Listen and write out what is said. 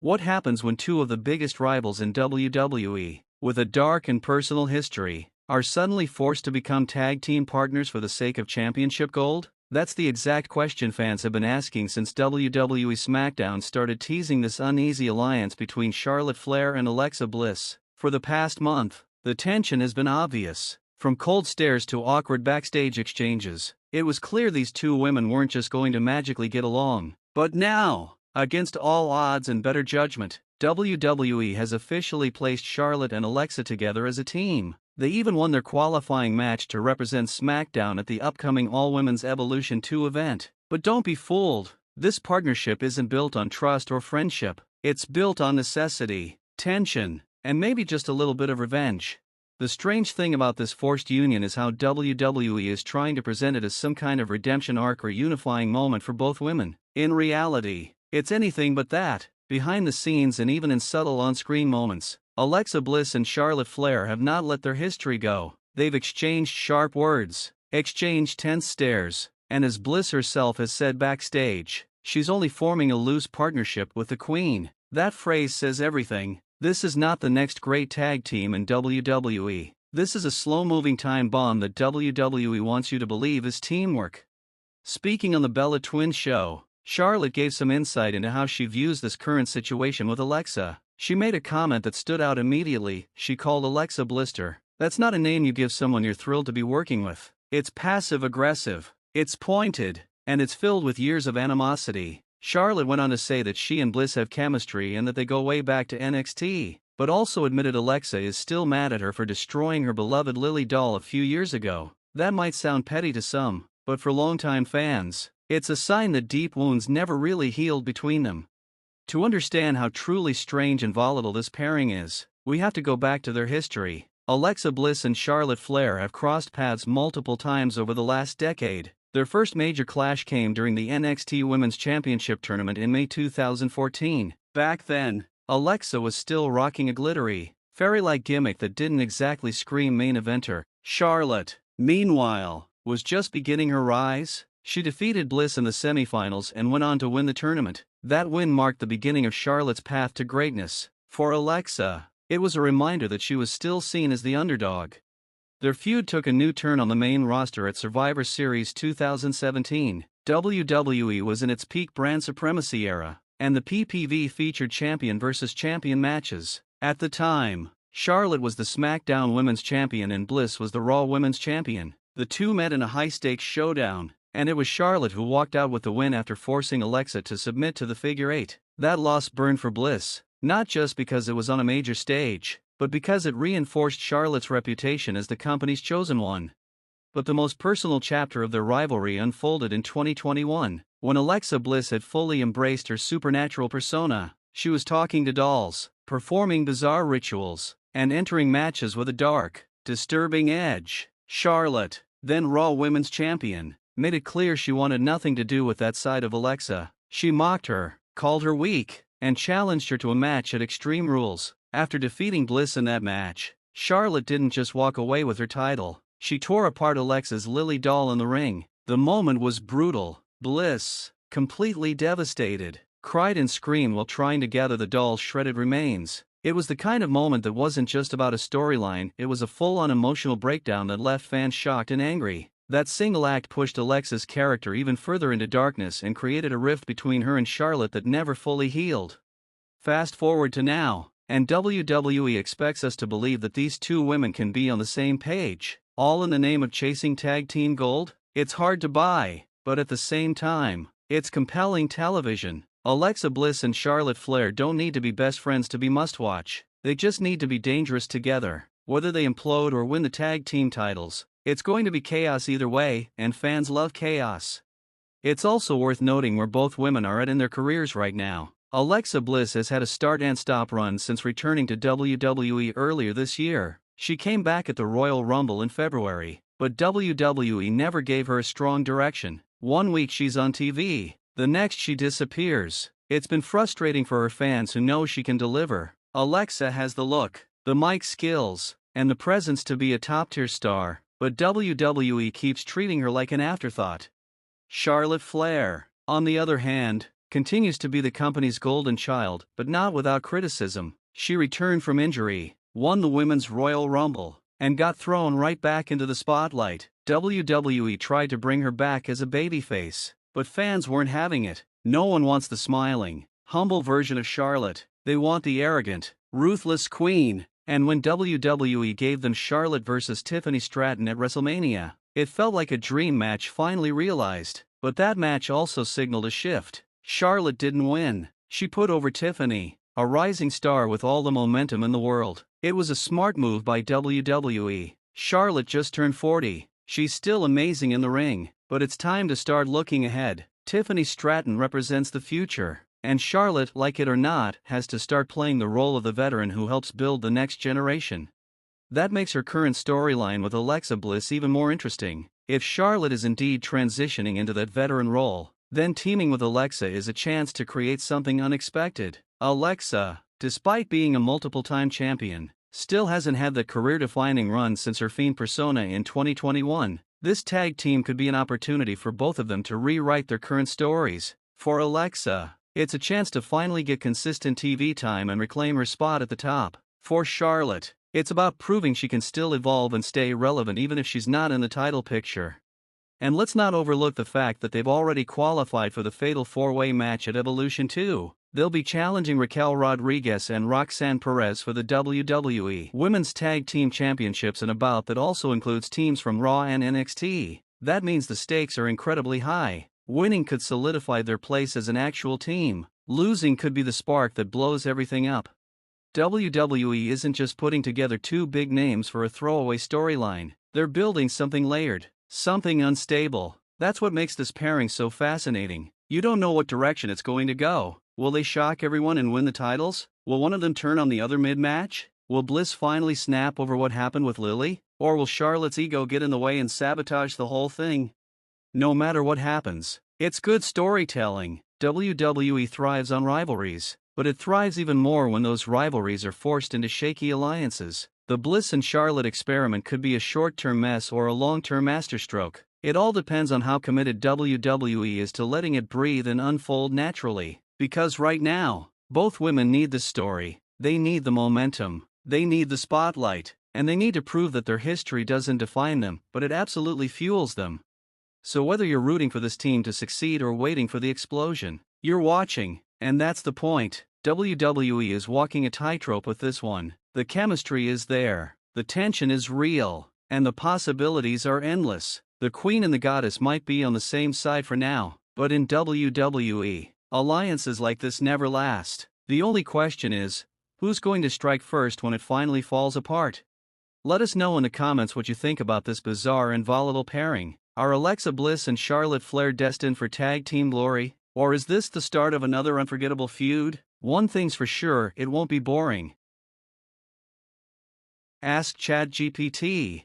What happens when two of the biggest rivals in WWE, with a dark and personal history, are suddenly forced to become tag team partners for the sake of championship gold? That's the exact question fans have been asking since WWE SmackDown started teasing this uneasy alliance between Charlotte Flair and Alexa Bliss. For the past month, the tension has been obvious. From cold stares to awkward backstage exchanges, it was clear these two women weren't just going to magically get along. But now, against all odds and better judgment, WWE has officially placed Charlotte and Alexa together as a team. They even won their qualifying match to represent SmackDown at the upcoming All-Women's Evolution 2 event. But don't be fooled, this partnership isn't built on trust or friendship. It's built on necessity, tension, and maybe just a little bit of revenge. The strange thing about this forced union is how WWE is trying to present it as some kind of redemption arc or unifying moment for both women. In reality, it's anything but that. Behind the scenes and even in subtle on-screen moments, Alexa Bliss and Charlotte Flair have not let their history go. They've exchanged sharp words, exchanged tense stares, and as Bliss herself has said backstage, she's only forming a loose partnership with the Queen. That phrase says everything. This is not the next great tag team in WWE. This is a slow-moving time bomb that WWE wants you to believe is teamwork. Speaking on the Bella Twins show, Charlotte gave some insight into how she views this current situation with Alexa. She made a comment that stood out immediately. She called Alexa Blister. That's not a name you give someone you're thrilled to be working with. It's passive-aggressive, it's pointed, and it's filled with years of animosity. Charlotte went on to say that she and Bliss have chemistry and that they go way back to NXT, but also admitted Alexa is still mad at her for destroying her beloved Lily doll a few years ago. That might sound petty to some, but for longtime fans, it's a sign that deep wounds never really healed between them. To understand how truly strange and volatile this pairing is, we have to go back to their history. Alexa Bliss and Charlotte Flair have crossed paths multiple times over the last decade. Their first major clash came during the NXT Women's Championship tournament in May 2014. Back then, Alexa was still rocking a glittery, fairy-like gimmick that didn't exactly scream main eventer. Charlotte, meanwhile, was just beginning her rise. She defeated Bliss in the semifinals and went on to win the tournament. That win marked the beginning of Charlotte's path to greatness. For Alexa, it was a reminder that she was still seen as the underdog. Their feud took a new turn on the main roster at Survivor Series 2017. WWE was in its peak brand supremacy era, and the PPV featured champion versus champion matches. At the time, Charlotte was the SmackDown Women's Champion and Bliss was the Raw Women's Champion. The two met in a high-stakes showdown, and it was Charlotte who walked out with the win after forcing Alexa to submit to the figure eight. That loss burned for Bliss, not just because it was on a major stage, but because it reinforced Charlotte's reputation as the company's chosen one. But the most personal chapter of their rivalry unfolded in 2021, when Alexa Bliss had fully embraced her supernatural persona. She was talking to dolls, performing bizarre rituals, and entering matches with a dark, disturbing edge. Charlotte, then Raw Women's Champion, made it clear she wanted nothing to do with that side of Alexa. She mocked her, called her weak, and challenged her to a match at Extreme Rules. After defeating Bliss in that match, Charlotte didn't just walk away with her title. She tore apart Alexa's Lily doll in the ring. The moment was brutal. Bliss, completely devastated, cried and screamed while trying to gather the doll's shredded remains. It was the kind of moment that wasn't just about a storyline, it was a full-on emotional breakdown that left fans shocked and angry. That single act pushed Alexa's character even further into darkness and created a rift between her and Charlotte that never fully healed. Fast forward to now, and WWE expects us to believe that these two women can be on the same page, all in the name of chasing tag team gold? It's hard to buy, but at the same time, it's compelling television. Alexa Bliss and Charlotte Flair don't need to be best friends to be must-watch. They just need to be dangerous together. Whether they implode or win the tag team titles, it's going to be chaos either way, and fans love chaos. It's also worth noting where both women are at in their careers right now. Alexa Bliss has had a start and stop run since returning to WWE earlier this year. She came back at the Royal Rumble in February, but WWE never gave her a strong direction. One week she's on TV, the next she disappears. It's been frustrating for her fans who know she can deliver. Alexa has the look, the mic skills, and the presence to be a top-tier star, but WWE keeps treating her like an afterthought. Charlotte Flair, on the other hand, continues to be the company's golden child, but not without criticism. She returned from injury, won the Women's Royal Rumble, and got thrown right back into the spotlight. WWE tried to bring her back as a babyface, but fans weren't having it. No one wants the smiling, humble version of Charlotte. They want the arrogant, ruthless queen. And when WWE gave them Charlotte versus Tiffany Stratton at WrestleMania, it felt like a dream match finally realized. But that match also signaled a shift. Charlotte didn't win. She put over Tiffany, a rising star with all the momentum in the world. It was a smart move by WWE. Charlotte just turned 40. She's still amazing in the ring, but it's time to start looking ahead. Tiffany Stratton represents the future, and Charlotte, like it or not, has to start playing the role of the veteran who helps build the next generation. That makes her current storyline with Alexa Bliss even more interesting. If Charlotte is indeed transitioning into that veteran role, then teaming with Alexa is a chance to create something unexpected. Alexa, despite being a multiple-time champion, still hasn't had that career-defining run since her Fiend persona in 2021. This tag team could be an opportunity for both of them to rewrite their current stories. For Alexa, it's a chance to finally get consistent TV time and reclaim her spot at the top. For Charlotte, it's about proving she can still evolve and stay relevant even if she's not in the title picture. And let's not overlook the fact that they've already qualified for the Fatal 4-Way match at Evolution 2. They'll be challenging Raquel Rodriguez and Roxanne Perez for the WWE Women's Tag Team Championships in a bout that also includes teams from Raw and NXT. That means the stakes are incredibly high. Winning could solidify their place as an actual team. Losing could be the spark that blows everything up. WWE isn't just putting together two big names for a throwaway storyline. They're building something layered, something unstable. That's what makes this pairing so fascinating. You don't know what direction it's going to go. Will they shock everyone and win the titles? Will one of them turn on the other mid-match? Will Bliss finally snap over what happened with Lily? Or will Charlotte's ego get in the way and sabotage the whole thing? No matter what happens, it's good storytelling. WWE thrives on rivalries, but it thrives even more when those rivalries are forced into shaky alliances. The Bliss and Charlotte experiment could be a short-term mess or a long-term masterstroke. It all depends on how committed WWE is to letting it breathe and unfold naturally. Because right now, both women need the story, they need the momentum, they need the spotlight, and they need to prove that their history doesn't define them, but it absolutely fuels them. So whether you're rooting for this team to succeed or waiting for the explosion, you're watching, and that's the point. WWE is walking a tightrope with this one. The chemistry is there, the tension is real, and the possibilities are endless. The Queen and the Goddess might be on the same side for now, but in WWE, alliances like this never last. The only question is, who's going to strike first when it finally falls apart? Let us know in the comments what you think about this bizarre and volatile pairing. Are Alexa Bliss and Charlotte Flair destined for tag team glory? Or is this the start of another unforgettable feud? One thing's for sure, it won't be boring. Ask ChatGPT.